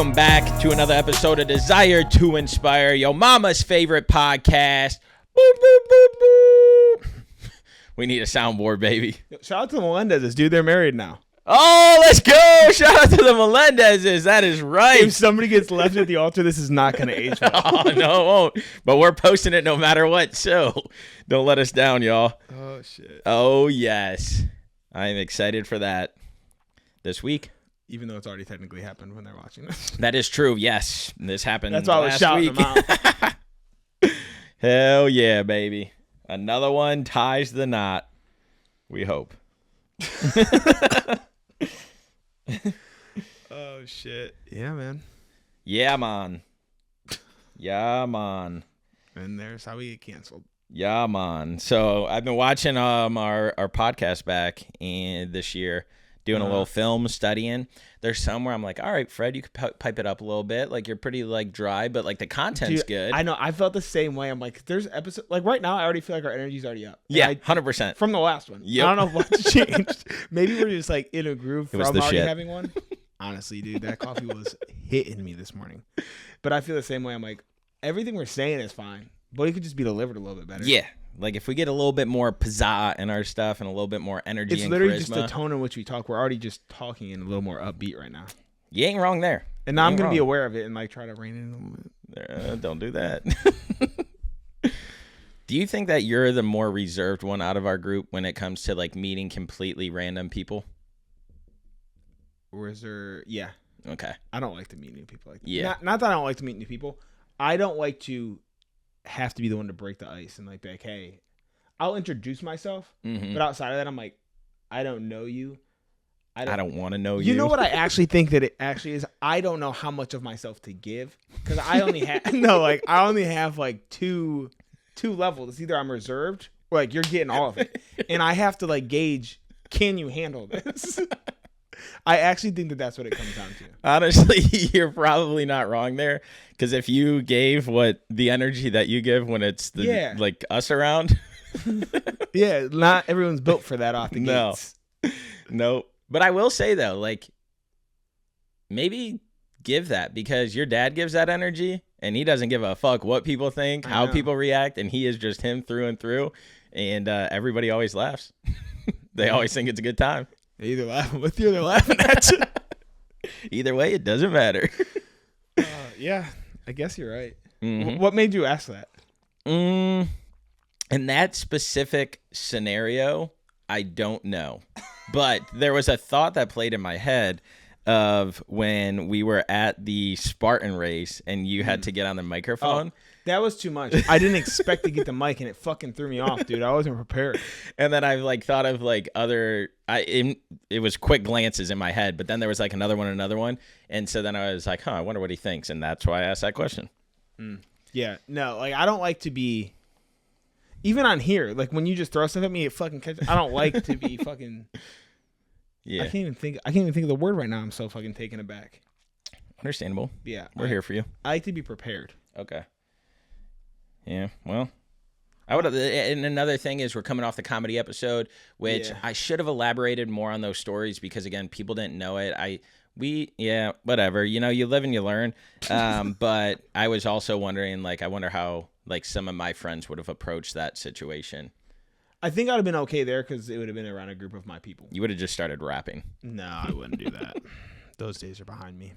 Welcome back to another episode of Desire to Inspire, your mama's favorite podcast. Boop, boop, boop, boop. We need a soundboard, baby. Shout out to the Melendezes, dude. They're married now. Oh, let's go. Shout out to the Melendezes. That is right. If somebody gets left at the altar, this is not going to age well. Oh, no, it won't. But we're posting it no matter what, so don't let us down, y'all. Oh, shit. Oh, yes. I am excited for that this week. Even though it's already technically happened when they're watching this. That is true, yes. This happened That's why I was shouting them out. Hell yeah, baby. Another one ties the knot. We hope. Oh, shit. Yeah, man. Yeah, man. Yeah, man. And there's how we get canceled. Yeah, man. So I've been watching our podcast back this year, doing a little film studying. There's some where I'm like, all right, Fred, you could pipe it up a little bit. Like, you're pretty, like, dry, but, like, the content's good. I know. I felt the same way. I'm like, there's episodes. Like, right now, I already feel like our energy's already up. Yeah, 100%. From the last one. Yep. I don't know what's changed. Maybe we're just, like, in a groove from already shit. having one. Honestly, dude, that coffee was hitting me this morning. But I feel the same way. I'm like, everything we're saying is fine, but it could just be delivered a little bit better. Yeah. Like, if we get a little bit more pizzazz in our stuff and a little bit more energy and charisma. It's literally just the tone in which we talk. We're already just talking in a little more upbeat right now. You ain't wrong there. And now I'm going to be aware of it and, like, try to rein it in a little bit. Don't do that. Do you think that you're the more reserved one out of our group when it comes to, like, meeting completely random people? Yeah. Okay. I don't like to meet new people like that. Yeah. Not that I don't like to meet new people. I don't like to have to be the one to break the ice and, like, be like, hey, I'll introduce myself. Mm-hmm. But outside of that, I'm like, I don't know you. I don't want to know you. You know what I actually think that it actually is? I don't know how much of myself to give because I only have I only have like two levels. It's either I'm reserved or like you're getting all of it, and I have to like gauge, can you handle this? I actually think that that's what it comes down to. Honestly, you're probably not wrong there because if you gave what the energy that you give when it's like us around, yeah, not everyone's built for that off the gates. No. But I will say, though, like, maybe give that because your dad gives that energy and he doesn't give a fuck what people think, how people react, and he is just him through and through. And everybody always laughs. They always think it's a good time. They're either laughing with you or they're laughing at you. Either way, it doesn't matter. Yeah, I guess you're right. Mm-hmm. What made you ask that? In that specific scenario, I don't know. But there was a thought that played in my head of when we were at the Spartan race and you had to get on the microphone. Oh, that was too much. I didn't expect to get the mic and it fucking threw me off, dude. I wasn't prepared. And then I like thought of like it was quick glances in my head, but then there was like another one. And so then I was like, I wonder what he thinks. And that's why I asked that question. Yeah, no, like I don't like to be, even on here, like when you just throw stuff at me, it fucking catches. I don't like to be fucking. Yeah. I can't even think of the word right now. I'm so fucking taken aback. Understandable. Yeah. We're here for you. I like to be prepared. Okay. Yeah. Well, I would. And another thing is we're coming off the comedy episode, which I should have elaborated more on those stories because again, people didn't know it. Whatever. You know, you live and you learn. But I was also wondering, like, I wonder how like some of my friends would have approached that situation. I think I would have been okay there because it would have been around a group of my people. You would have just started rapping. No, I wouldn't do that. Those days are behind me.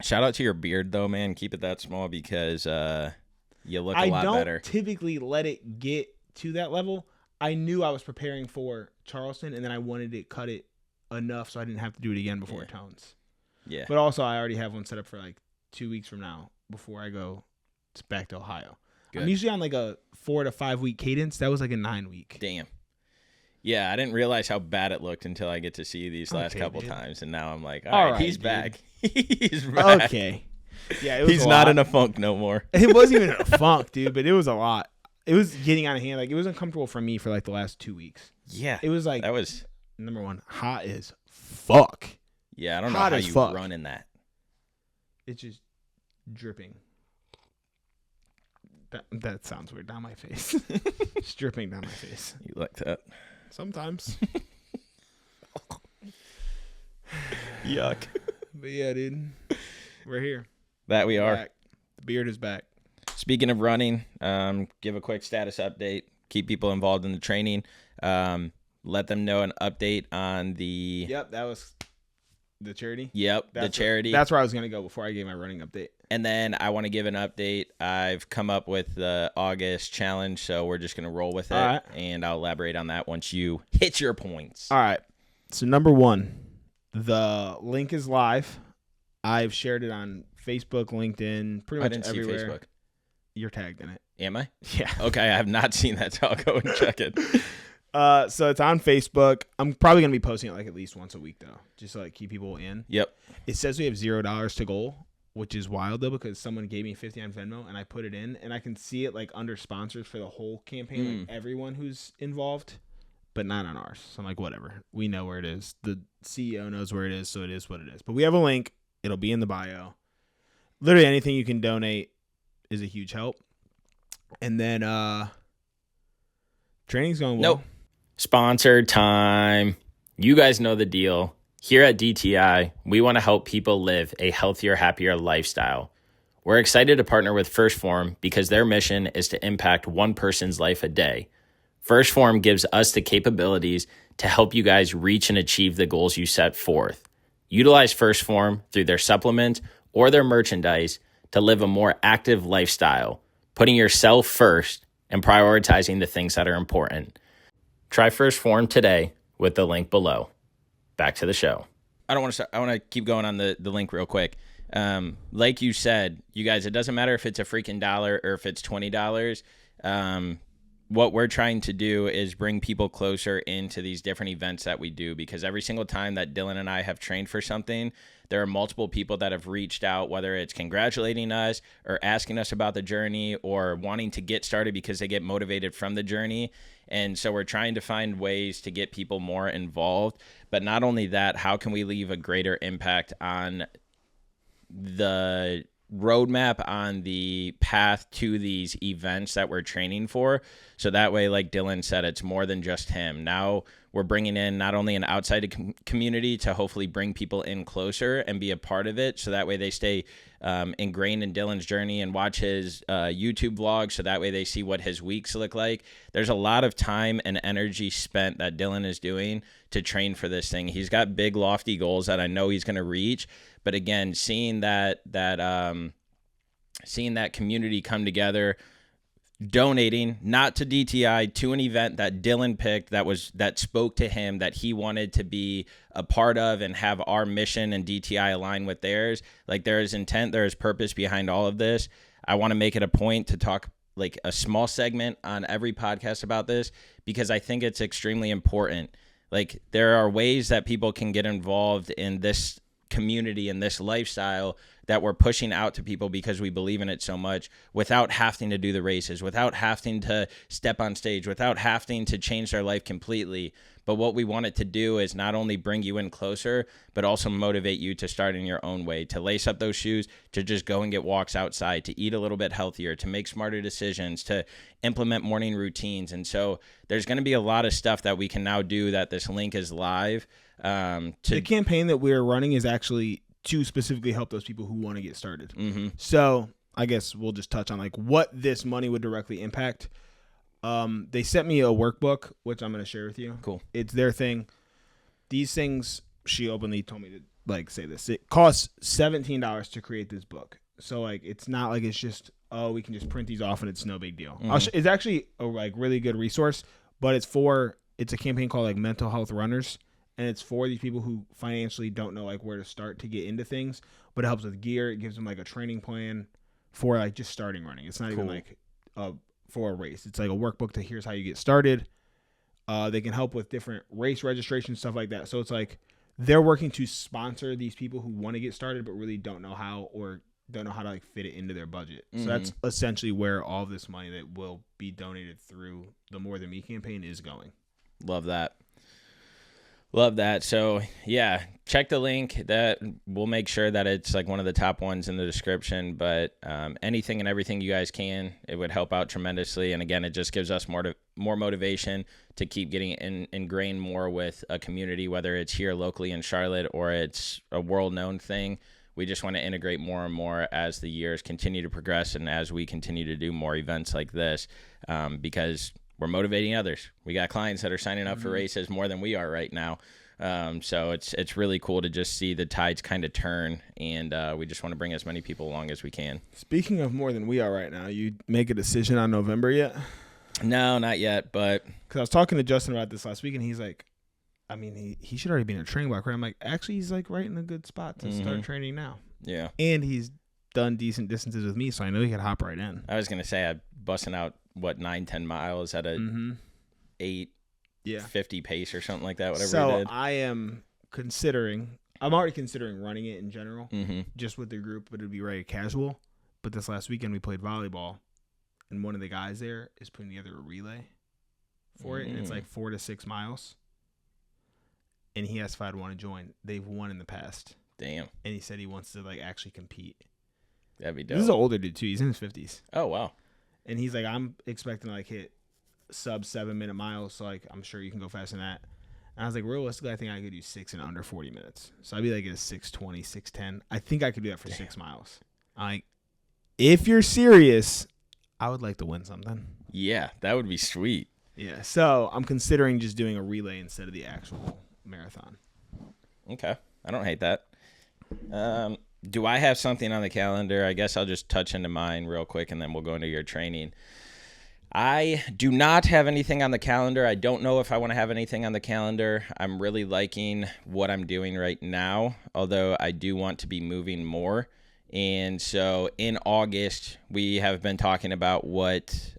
Shout out to your beard, though, man. Keep it that small because you look a lot better. I don't typically let it get to that level. I knew I was preparing for Charleston, and then I wanted to cut it enough so I didn't have to do it again before it tones. Yeah. But also, I already have one set up for like 2 weeks from now before I go back to Ohio. Good. I'm usually on like a 4 to 5 week cadence. That was like a 9 week. Damn. Yeah, I didn't realize how bad it looked until I get to see you these last couple times, and now I'm like, all right, he's back. He's back. Okay. Yeah, it was he's not in a funk no more. It wasn't even a funk, dude, but it was a lot. It was getting out of hand. Like, it was uncomfortable for me for like the last 2 weeks. Yeah. It was like, that was number one, hot as fuck. Yeah, I don't know how you run in that. It's just dripping. That sounds weird. Down my face. It's dripping down my face. You like that? Sometimes. Yuck. But yeah, dude. We're here. That we are. Back. The beard is back. Speaking of running, give a quick status update. Keep people involved in the training. Let them know an update on the... Yep, that was the charity. Yep, the charity. That's where I was going to go before I gave my running update. And then I want to give an update. I've come up with the August challenge, so we're just going to roll with it. All right. And I'll elaborate on that once you hit your points. All right. So number 1, the link is live. I've shared it on Facebook, LinkedIn, pretty much everywhere. See Facebook. You're tagged in it. Am I? Yeah. Okay, I have not seen that, so I'll go and check it. So it's on Facebook. I'm probably going to be posting it like at least once a week, though, just to like keep people in. Yep. It says we have $0 to goal, which is wild, though, because someone gave me 50 on Venmo, and I put it in, and I can see it like under sponsors for the whole campaign, like everyone who's involved, but not on ours. So I'm like, whatever. We know where it is. The CEO knows where it is, so it is what it is. But we have a link. It'll be in the bio. Literally anything you can donate is a huge help. And then training's going well. Nope. Sponsored time. You guys know the deal. Here at DTI, we want to help people live a healthier, happier lifestyle. We're excited to partner with First Form because their mission is to impact one person's life a day. First Form gives us the capabilities to help you guys reach and achieve the goals you set forth. Utilize First Form through their supplements or their merchandise to live a more active lifestyle, putting yourself first and prioritizing the things that are important. Try First Form today with the link below. Back to the show. I want to keep going on the link real quick. Like you said, you guys, it doesn't matter if it's a freaking $1 or if it's $20. What we're trying to do is bring people closer into these different events that we do, because every single time that Dylan and I have trained for something, there are multiple people that have reached out, whether it's congratulating us or asking us about the journey or wanting to get started because they get motivated from the journey. And so we're trying to find ways to get people more involved. But not only that, how can we leave a greater impact on the roadmap, on the path to these events that we're training for? So that way, like Dylan said, it's more than just him. Now we're bringing in not only an outside community to hopefully bring people in closer and be a part of it, so that way they stay ingrained in Dylan's journey and watch his YouTube vlog, so that way they see what his weeks look like. There's a lot of time and energy spent that Dylan is doing to train for this thing. He's got big, lofty goals that I know he's going to reach. But again, seeing that community come together, donating not to DTI, to an event that Dylan picked that spoke to him, that he wanted to be a part of and have our mission and DTI align with theirs. Like, there is intent, there is purpose behind all of this. I want to make it a point to talk like a small segment on every podcast about this, because I think it's extremely important. Like, there are ways that people can get involved in this community and this lifestyle that we're pushing out to people because we believe in it so much, without having to do the races, without having to step on stage, without having to change their life completely. But what we want it to do is not only bring you in closer, but also motivate you to start in your own way, to lace up those shoes, to just go and get walks outside, to eat a little bit healthier, to make smarter decisions, to implement morning routines. And so there's going to be a lot of stuff that we can now do that this link is live. The campaign that we're running is actually to specifically help those people who want to get started. Mm-hmm. So I guess we'll just touch on like what this money would directly impact. They sent me a workbook, which I'm going to share with you. Cool. It's their thing. These things, she openly told me to like say this. It costs $17 to create this book. So like, it's not like it's just, oh, we can just print these off and it's no big deal. Mm-hmm. It's actually a like really good resource, but it's a campaign called like Mental Health Runners. And it's for these people who financially don't know like where to start to get into things, but it helps with gear. It gives them like a training plan for like just starting running. It's not even like for a race. It's like a workbook to here's how you get started. They can help with different race registration, stuff like that. So it's like they're working to sponsor these people who want to get started, but really don't know how, or don't know how to like fit it into their budget. Mm-hmm. So that's essentially where all of this money that will be donated through the More Than Me campaign is going. Love that. Love that. So yeah, check the link. That we'll make sure that it's like one of the top ones in the description, but anything and everything you guys can, it would help out tremendously. And again, it just gives us more motivation to keep getting ingrained more with a community, whether it's here locally in Charlotte or it's a world known thing. we just want to integrate more and more as the years continue to progress and as we continue to do more events like this, because we're motivating others. We got clients that are signing up for races more than we are right now. So it's really cool to just see the tides kind of turn, and we just want to bring as many people along as we can. Speaking of more than we are right now, you make a decision on November yet? No, not yet, but because I was talking to Justin about this last week, and he's like, I mean, he should already be in a training block, right? I'm like, actually, he's like right in a good spot to start training now. Yeah, and he's done decent distances with me, so I know he could hop right in. I was gonna say I'm busting out 9-10 miles at a 8:50 pace or something like that. Whatever. So you did. I'm already considering running it in general, just with the group, but it'd be very casual. But this last weekend we played volleyball, and one of the guys there is putting together a relay for it, and it's like 4 to 6 miles. And he asked if I'd want to join. They've won in the past. Damn. And he said he wants to like actually compete. That'd be dope. This is an older dude too. He's in his 50s. Oh wow. And he's like, I'm expecting to like hit sub 7-minute miles, so like I'm sure you can go faster than that. And I was like, realistically, I think I could do 6 in under 40 minutes. So I'd be like at a 6:20, 6:10. I think I could do that for 6 miles. Like, if you're serious, I would like to win something. Yeah, that would be sweet. Yeah. So I'm considering just doing a relay instead of the actual marathon. Okay. I don't hate that. Do I have something on the calendar? I guess I'll just touch into mine real quick, and then we'll go into your training. I do not have anything on the calendar. I don't know if I want to have anything on the calendar. I'm really liking what I'm doing right now, although I do want to be moving more. And so in August, we have been talking about what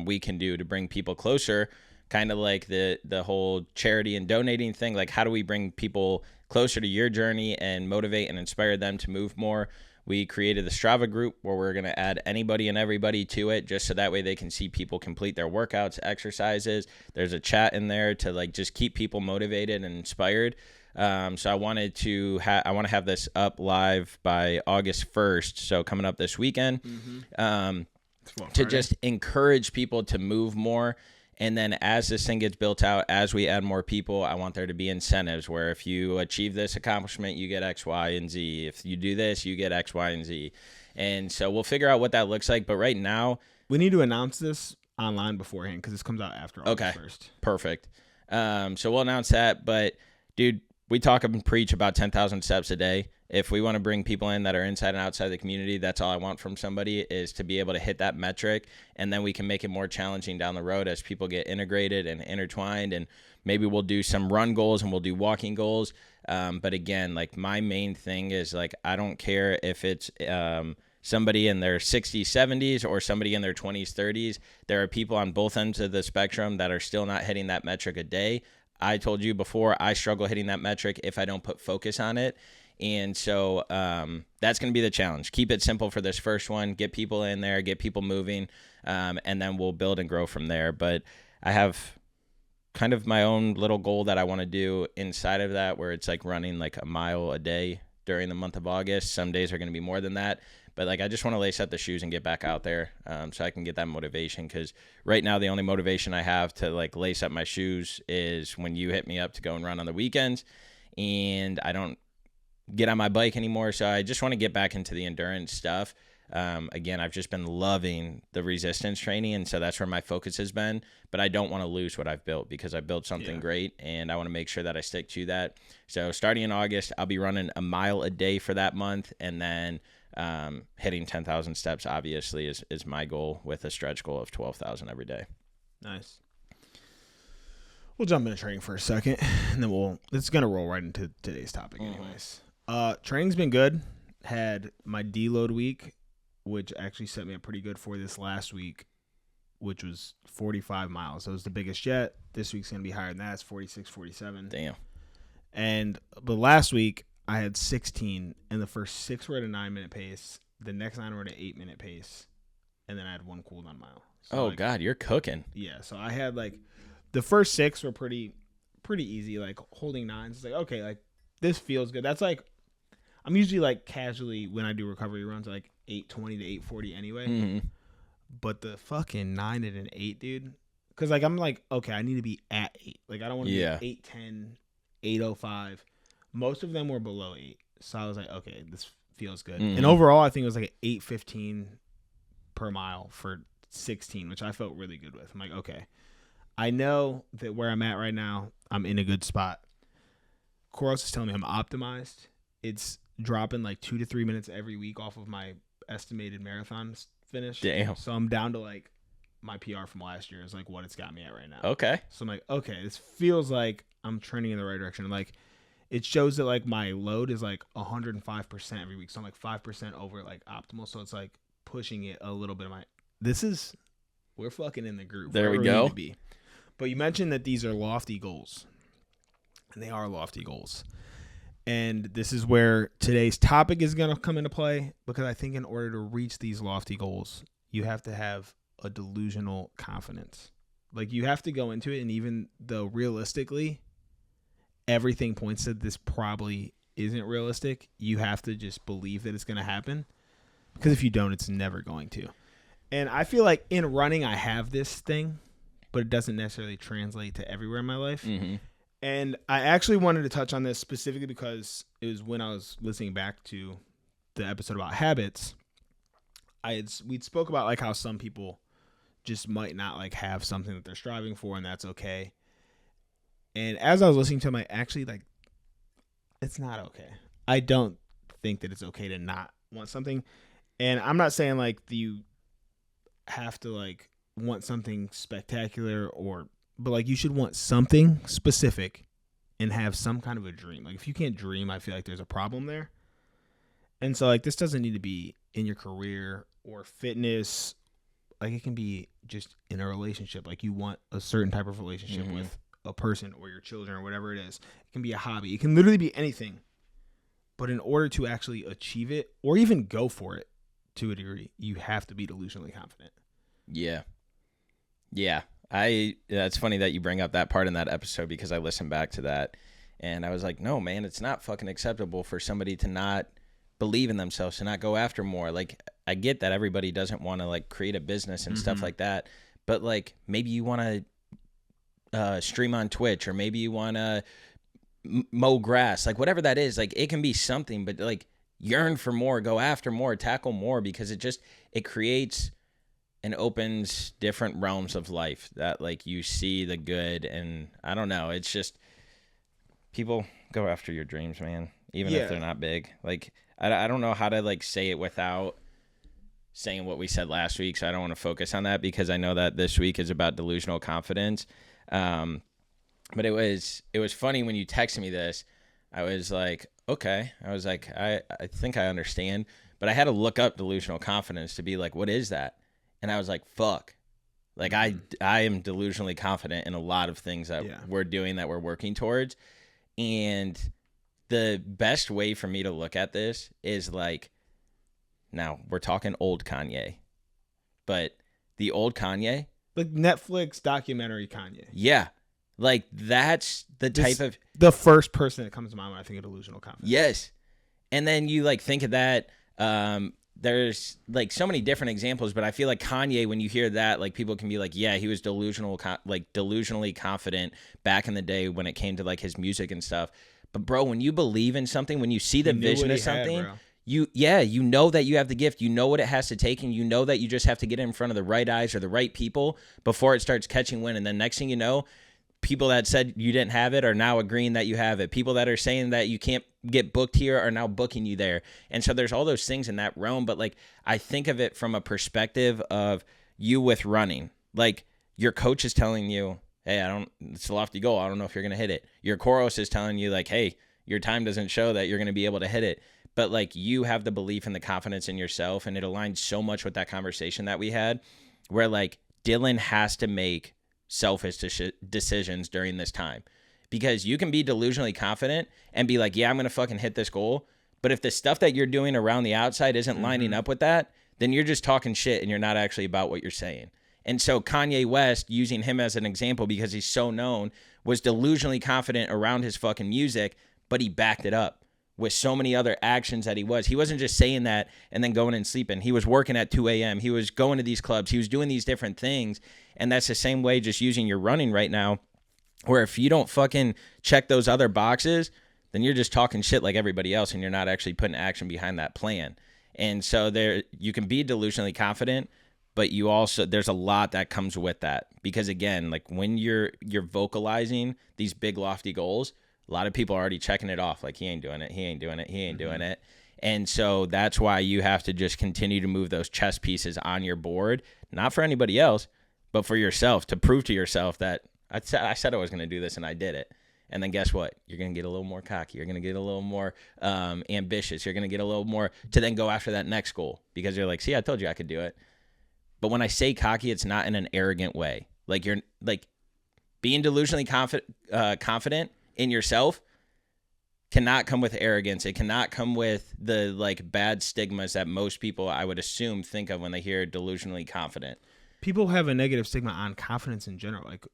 we can do to bring people closer, kind of like the whole charity and donating thing. Like, how do we bring people closer to your journey and motivate and inspire them to move more? We created the Strava group where we're going to add anybody and everybody to it, just so that way they can see people complete their workouts, exercises. There's a chat in there to like just keep people motivated and inspired. So I wanted to have this up live by August 1st. So coming up this weekend, to just encourage people to move more. And then as this thing gets built out, as we add more people, I want there to be incentives where if you achieve this accomplishment, you get X, Y, and Z. If you do this, you get X, Y, and Z. And so we'll figure out what that looks like. But right now, we need to announce this online beforehand because this comes out after August 1st. Perfect. So we'll announce that. But, dude, we talk and preach about 10,000 steps a day. If we want to bring people in that are inside and outside the community, that's all I want from somebody, is to be able to hit that metric, and then we can make it more challenging down the road as people get integrated and intertwined, and maybe we'll do some run goals and we'll do walking goals. But again, like my main thing is like, I don't care if it's somebody in their 60s, 70s, or somebody in their 20s, 30s. There are people on both ends of the spectrum that are still not hitting that metric a day. I told you before, I struggle hitting that metric if I don't put focus on it. And so that's going to be the challenge. Keep it simple for this first one. Get people in there, get people moving, and then we'll build and grow from there. But I have kind of my own little goal that I want to do inside of that, where it's like running like a mile a day during the month of August. Some days are going to be more than that. But like I just want to lace up the shoes and get back out there so I can get that motivation. Because right now the only motivation I have to like lace up my shoes is when you hit me up to go and run on the weekends. And I don't get on my bike anymore. So I just want to get back into the endurance stuff. Again, I've just been loving the resistance training, and so that's where my focus has been. But I don't want to lose what I've built, because I built something great, and I want to make sure that I stick to that. So starting in August, I'll be running a mile a day for that month, and then hitting 10,000 steps obviously is my goal, with a stretch goal of 12,000 every day. Nice. We'll jump into training for a second, and then it's going to roll right into today's topic anyways. Training's been good. Had my deload week, which actually set me up pretty good for this last week, which was 45 miles. So it was the biggest yet. This week's going to be higher than that. It's 46, 47. Damn. But last week, I had 16, and the first 6 were at a 9-minute pace. The next 9 were at an 8-minute pace. And then I had 1 cooldown mile. So God, you're cooking. Yeah, so I had the first 6 were pretty easy, like holding 9s. It's like, okay, like this feels good. That's like, I'm usually casually when I do recovery runs, 8:20 to 8:40 anyway. Mm-hmm. But the fucking 9 and an 8, dude. Because I'm okay, I need to be at 8. I don't want to be 8:10, 8:05. Most of them were below 8. So I was like, okay, this feels good. And overall, I think it was like an 8:15 per mile for 16, which I felt really good with. I'm like, okay, I know that where I'm at right now, I'm in a good spot. Koros is telling me I'm optimized. It's dropping like 2 to 3 minutes every week off of my estimated marathon finish. Damn. So I'm down to like my PR from last year is like what it's got me at right now. Okay. So I'm like, okay, this feels like I'm trending in the right direction. Like it shows that like my load is like 105% every week. So I'm like 5% over like optimal. So it's like pushing it a little bit. We're fucking in the groove. There we go. But you mentioned that these are lofty goals. And they are lofty goals. And this is where today's topic is going to come into play, because I think in order to reach these lofty goals, you have to have a delusional confidence. Like you have to go into it, and even though realistically everything points that this probably isn't realistic, you have to just believe that it's going to happen, because if you don't, it's never going to. And I feel like in running I have this thing, but it doesn't necessarily translate to everywhere in my life. Mm-hmm. And I actually wanted to touch on this specifically because it was when I was listening back to the episode about habits. We'd spoke about like how some people just might not like have something that they're striving for, and that's okay. And as I was listening to him, I actually like, it's not okay. I don't think that it's okay to not want something. And I'm not saying like you have to like want something spectacular but like you should want something specific and have some kind of a dream. Like if you can't dream, I feel like there's a problem there. And so like this doesn't need to be in your career or fitness. Like it can be just in a relationship. Like you want a certain type of relationship with a person or your children or whatever it is. It can be a hobby. It can literally be anything. But in order to actually achieve it or even go for it to a degree, you have to be delusionally confident. Yeah. Yeah. It's funny that you bring up that part in that episode, because I listened back to that and I was like, no, man, it's not fucking acceptable for somebody to not believe in themselves, to not go after more. Like, I get that everybody doesn't want to like create a business and stuff like that, but like maybe you want to stream on Twitch, or maybe you want to mow grass, like whatever that is. Like it can be something, but like yearn for more, go after more, tackle more, because it creates and opens different realms of life that like you see the good. And I don't know, it's just people go after your dreams, man, even if they're not big. Like I don't know how to like say it without saying what we said last week, so I don't want to focus on that, because I know that this week is about delusional confidence. But it was funny when you texted me this. I was like, okay. I was like, I think I understand, but I had to look up delusional confidence to be like, what is that? And I was like, fuck. Like I am delusionally confident in a lot of things that we're doing, that we're working towards. And the best way for me to look at this is like, now we're talking old Kanye, but the old Kanye, like Netflix documentary Kanye. Yeah. Like that's the first person that comes to mind when I think of delusional confidence. Yes. And then you like think of that, there's like so many different examples, but I feel like Kanye, when you hear that, like people can be like, yeah, he was delusionally confident back in the day when it came to like his music and stuff. But bro, when you believe in something, when you see the vision of something, you know that you have the gift, you know what it has to take, and you know that you just have to get in front of the right eyes or the right people before it starts catching wind. And then next thing you know, people that said you didn't have it are now agreeing that you have it. People that are saying that you can't get booked here are now booking you there. And so there's all those things in that realm. But like, I think of it from a perspective of you with running. Like your coach is telling you, hey, it's a lofty goal. I don't know if you're going to hit it. Your Koros is telling you like, hey, your time doesn't show that you're going to be able to hit it. But like you have the belief and the confidence in yourself. And it aligns so much with that conversation that we had where like Dylan has to make selfish decisions during this time, because you can be delusionally confident and be like, yeah, I'm going to fucking hit this goal. But if the stuff that you're doing around the outside isn't lining up with that, then you're just talking shit and you're not actually about what you're saying. And so Kanye West, using him as an example because he's so known, was delusionally confident around his fucking music, but he backed it up with so many other actions that he wasn't just saying that and then going and sleeping. He was working at 2 a.m. He was going to these clubs. He was doing these different things. And that's the same way just using your running right now, where if you don't fucking check those other boxes, then you're just talking shit like everybody else, and you're not actually putting action behind that plan. And so you can be delusionally confident, but you also, there's a lot that comes with that, because again, like when you're vocalizing these big lofty goals, a lot of people are already checking it off. Like, he ain't doing it. He ain't doing it. He ain't doing it. And so that's why you have to just continue to move those chess pieces on your board, not for anybody else, but for yourself, to prove to yourself that I said I was going to do this and I did it. And then guess what? You're going to get a little more cocky. You're going to get a little more ambitious. You're going to get a little more to then go after that next goal, because you're like, see, I told you I could do it. But when I say cocky, it's not in an arrogant way. Like, you're like being delusionally confident in yourself cannot come with arrogance. It cannot come with the like bad stigmas that most people, I would assume, think of when they hear delusionally confident. People have a negative stigma on confidence in general. Like,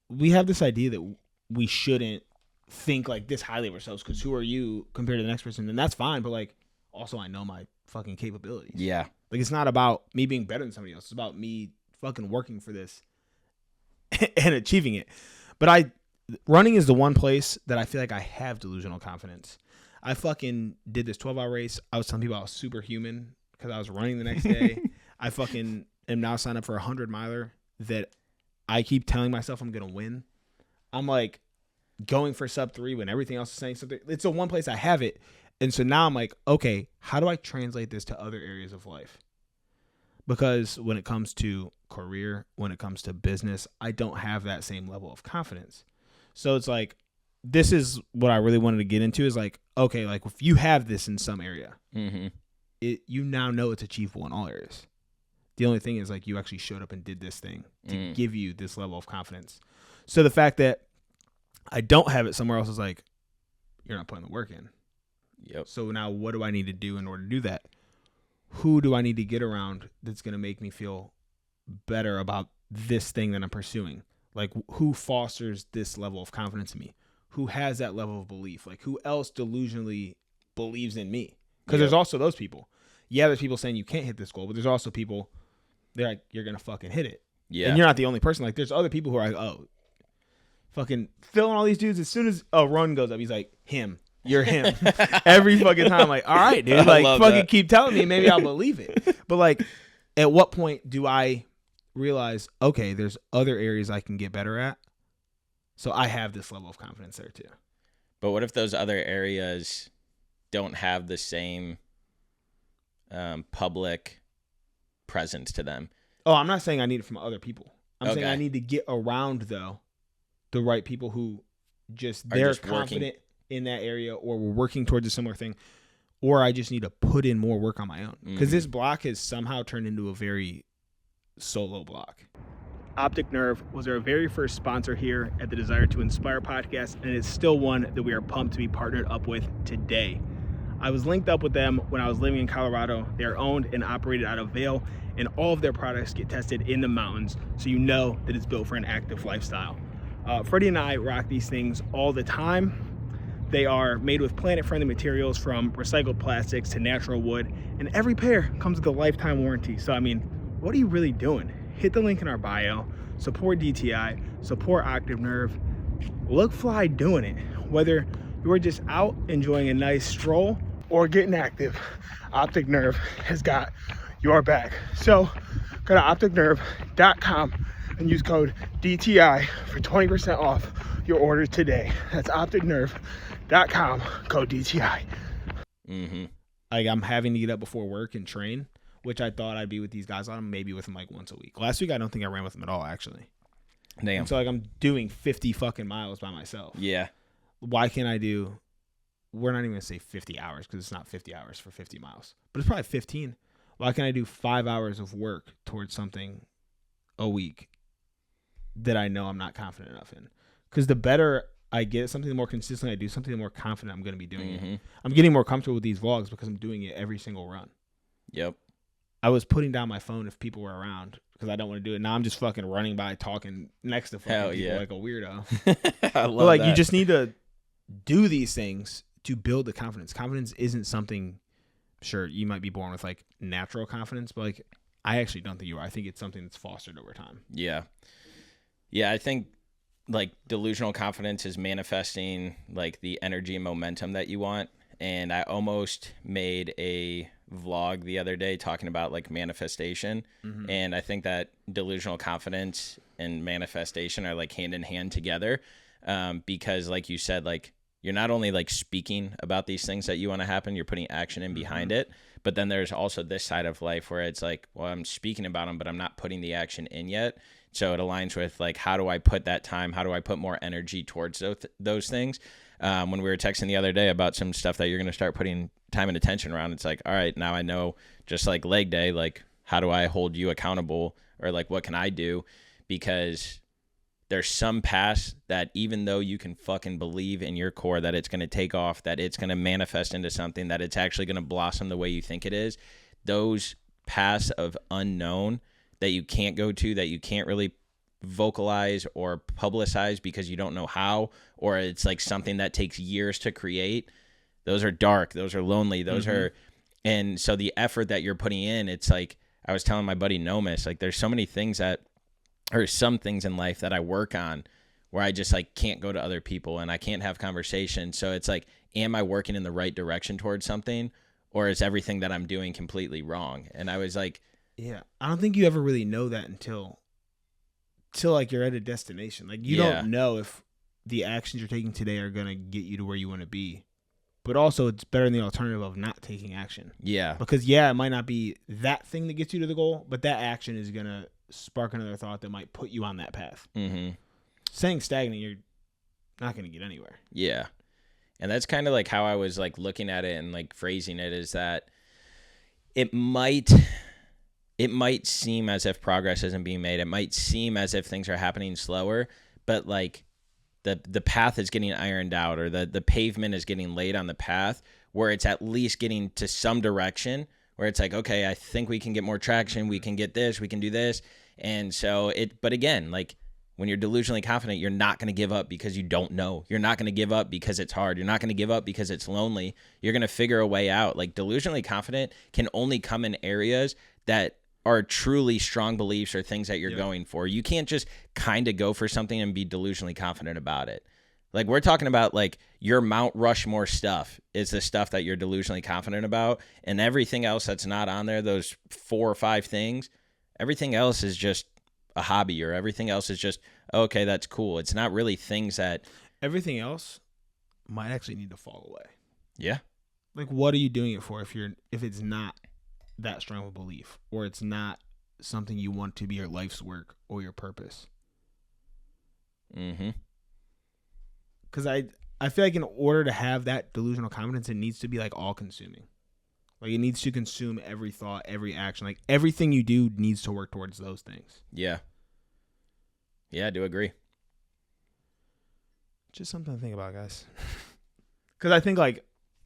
we have this idea that we shouldn't think like this highly of ourselves, because who are you compared to the next person? And that's fine, but like, also I know my fucking capabilities. Yeah. Like, it's not about me being better than somebody else. It's about me fucking working for this and achieving it. But running is the one place that I feel like I have delusional confidence. I fucking did this 12-hour race. I was telling people I was superhuman because I was running the next day. I fucking am now signed up for a 100-miler that I keep telling myself I'm going to win. I'm like going for sub 3 when everything else is saying something. It's the one place I have it. And so now I'm like, okay, how do I translate this to other areas of life? Because when it comes to career, when it comes to business, I don't have that same level of confidence. So it's like, this is what I really wanted to get into, is like, okay, like if you have this in some area, you now know it's achievable in all areas. The only thing is, like, you actually showed up and did this thing to give you this level of confidence. So the fact that I don't have it somewhere else is like, you're not putting the work in. Yep. So now what do I need to do in order to do that? Who do I need to get around that's going to make me feel better about this thing that I'm pursuing? Like, who fosters this level of confidence in me? Who has that level of belief? Like, who else delusionally believes in me? Because there's also those people. Yeah, there's people saying you can't hit this goal, but there's also people, they're like, you're going to fucking hit it. Yeah. And you're not the only person. Like, there's other people who are like, oh, fucking filling all these dudes. As soon as a run goes up, he's like, him. You're him. Every fucking time. Like, all right, dude. Like, fucking that. Keep telling me. Maybe I'll believe it. But, like, at what point do I realize, okay, there's other areas I can get better at? So I have this level of confidence there, too. But what if those other areas don't have the same public presence to them? Oh, I'm not saying I need it from other people. I'm saying I need to get around, though, the right people who they're confident in that area, or we're working towards a similar thing, or I just need to put in more work on my own. Because this block has somehow turned into a very solo block. Optic Nerve was our very first sponsor here at the Desire to Inspire podcast, and it's still one that we are pumped to be partnered up with today. I was linked up with them when I was living in Colorado. They are owned and operated out of Vail, and all of their products get tested in the mountains, so you know that it's built for an active lifestyle. Freddie and I rock these things all the time. They are made with planet-friendly materials, from recycled plastics to natural wood, and every pair comes with a lifetime warranty. So, I mean, what are you really doing? Hit the link in our bio, support DTI, support Optic Nerve, look fly doing it. Whether you're just out enjoying a nice stroll or getting active, Optic Nerve has got your back. So go to opticnerve.com and use code DTI for 20% off your order today. That's opticnerve.com, code DTI. Like, I'm having to get up before work and train, which I thought I'd be with these guys on, maybe with them like once a week. Last week, I don't think I ran with them at all, actually. Damn. And so, like, I'm doing 50 fucking miles by myself. Yeah. Why can't I do, we're not even going to say 50 hours, because it's not 50 hours for 50 miles, but it's probably 15. Why can't I do 5 hours of work towards something a week that I know I'm not confident enough in? Because the better I get at something, the more consistently I do something, the more confident I'm going to be doing it. I'm getting more comfortable with these vlogs because I'm doing it every single run. Yep. I was putting down my phone if people were around because I don't want to do it. Now I'm just fucking running by, talking next to fucking people like a weirdo. I love but like that. You just need to do these things to build the confidence. Confidence isn't something, sure, you might be born with like natural confidence, but like I actually don't think you are. I think it's something that's fostered over time. Yeah. Yeah, I think like delusional confidence is manifesting like the energy and momentum that you want. And I almost made a vlog the other day talking about like manifestation. Mm-hmm. And I think that delusional confidence and manifestation are like hand in hand together. Because like you said, like you're not only like speaking about these things that you want to happen, you're putting action in behind it. But then there's also this side of life where it's like, well, I'm speaking about them, but I'm not putting the action in yet. So it aligns with like, how do I put that time? How do I put more energy towards those things? When we were texting the other day about some stuff that you're going to start putting time and attention around, it's like, all right, now I know, just like leg day, like how do I hold you accountable, or like what can I do? Because there's some paths that even though you can fucking believe in your core that it's going to take off, that it's going to manifest into something, that it's actually going to blossom the way you think it is, those paths of unknown that you can't go to, that you can't really vocalize or publicize because you don't know how, or it's like something that takes years to create, those are dark, those are lonely, those are, and so the effort that you're putting in, it's like, I was telling my buddy Nomis, like there's so many things that, or some things in life that I work on where I just like can't go to other people and I can't have conversations. So it's like, am I working in the right direction towards something, or is everything that I'm doing completely wrong? And I was like, yeah, I don't think you ever really know that until like you're at a destination. Like you don't know if the actions you're taking today are going to get you to where you want to be. But also it's better than the alternative of not taking action. Yeah. Because it might not be that thing that gets you to the goal, but that action is going to spark another thought that might put you on that path. Mm-hmm. Staying stagnant, you're not going to get anywhere. Yeah. And that's kind of like how I was like looking at it and like phrasing it, is that it might seem as if progress isn't being made. It might seem as if things are happening slower, but like the path is getting ironed out, or the pavement is getting laid on the path where it's at least getting to some direction where it's like, okay, I think we can get more traction. We can get this, we can do this. And so but again, like when you're delusionally confident, you're not going to give up because you don't know. You're not going to give up because it's hard. You're not going to give up because it's lonely. You're going to figure a way out. Like delusionally confident can only come in areas that are truly strong beliefs or things that you're going for. You can't just kind of go for something and be delusionally confident about it. Like we're talking about like your Mount Rushmore stuff is the stuff that you're delusionally confident about, and everything else that's not on there, those 4 or 5 things, everything else is just a hobby, or everything else is just, okay, that's cool. It's not really things that... Everything else might actually need to fall away. Yeah. Like what are you doing it for if it's not that strong of a belief, or it's not something you want to be your life's work or your purpose? Mm-hmm. Because I feel like in order to have that delusional confidence, it needs to be like all consuming. Like it needs to consume every thought, every action. Like everything you do needs to work towards those things. Yeah. Yeah, I do agree. Just something to think about, guys. Because I think like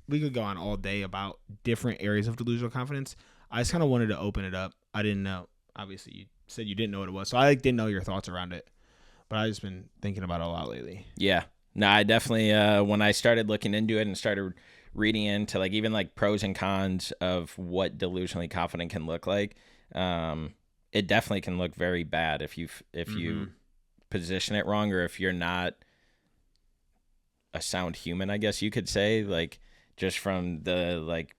we could go on all day about different areas of delusional confidence. I just kind of wanted to open it up. I didn't know. Obviously, you said you didn't know what it was, so I like didn't know your thoughts around it. But I've just been thinking about it a lot lately. Yeah. No, I definitely, when I started looking into it and started reading into like even like pros and cons of what delusionally confident can look like, it definitely can look very bad if you position it wrong, or if you're not a sound human, I guess you could say, like just from the like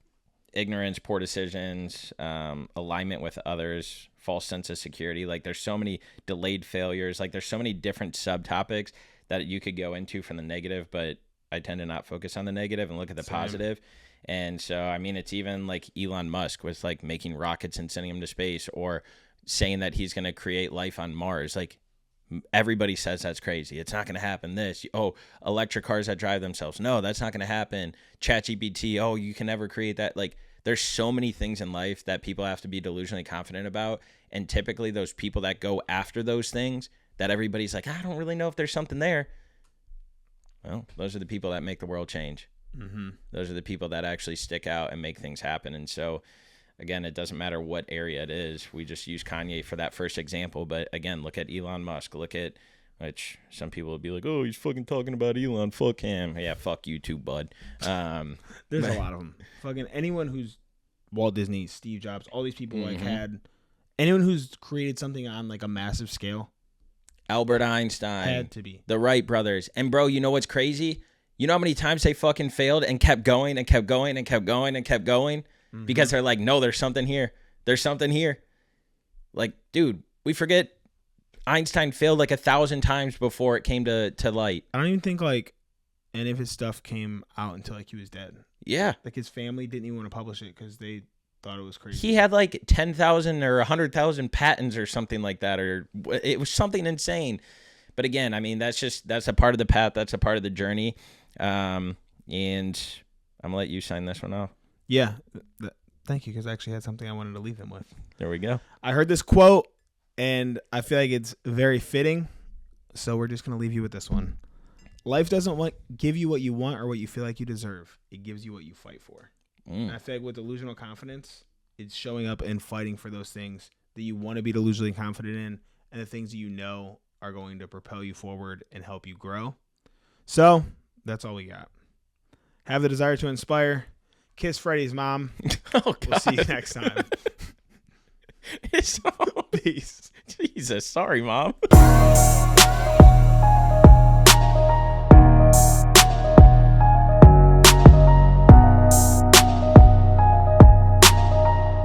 ignorance, poor decisions, alignment with others, false sense of security. Like there's so many delayed failures. Like there's so many different subtopics that you could go into from the negative, but I tend to not focus on the negative and look at the positive. And so, I mean, it's even like Elon Musk was like making rockets and sending them to space, or saying that he's going to create life on Mars. Like everybody says that's crazy. It's not going to happen. Electric cars that drive themselves. No, that's not going to happen. ChatGPT. Oh, you can never create that. Like there's so many things in life that people have to be delusionally confident about. And typically those people that go after those things that everybody's like, I don't really know if there's something there. Well, those are the people that make the world change. Mm-hmm. Those are the people that actually stick out and make things happen. And so, again, it doesn't matter what area it is. We just use Kanye for that first example. But, again, look at Elon Musk. Look at, which some people would be like, oh, he's fucking talking about Elon. Fuck him. Yeah, fuck you too, bud. There's a lot of them. Fucking anyone who's Walt Disney, Steve Jobs, all these people like had, anyone who's created something on like a massive scale. Albert Einstein. Had to be. The Wright brothers. And, bro, you know what's crazy? You know how many times they fucking failed and kept going and kept going and kept going and kept going? Mm-hmm. Because they're like, no, there's something here. There's something here. Like, dude, we forget Einstein failed like 1,000 times before it came to light. I don't even think like any of his stuff came out until like he was dead. Yeah. Like his family didn't even want to publish it because they thought it was crazy. He had like 10,000 or 100,000 patents or something like that, or it was something insane. But again, I mean, that's a part of the path. That's a part of the journey. And I'm gonna let you sign this one off. Yeah. Thank you, because I actually had something I wanted to leave them with. There we go. I heard this quote, and I feel like it's very fitting. So we're just gonna leave you with this one. Life doesn't give you what you want or what you feel like you deserve. It gives you what you fight for. And I feel like with Delusional Confidence, it's showing up and fighting for those things that you want to be delusionally confident in, and the things that you know are going to propel you forward and help you grow. So that's all we got. Have the desire to inspire. Kiss Freddie's mom. Oh, God. We'll see you next time. Peace. Jesus. Sorry, Mom.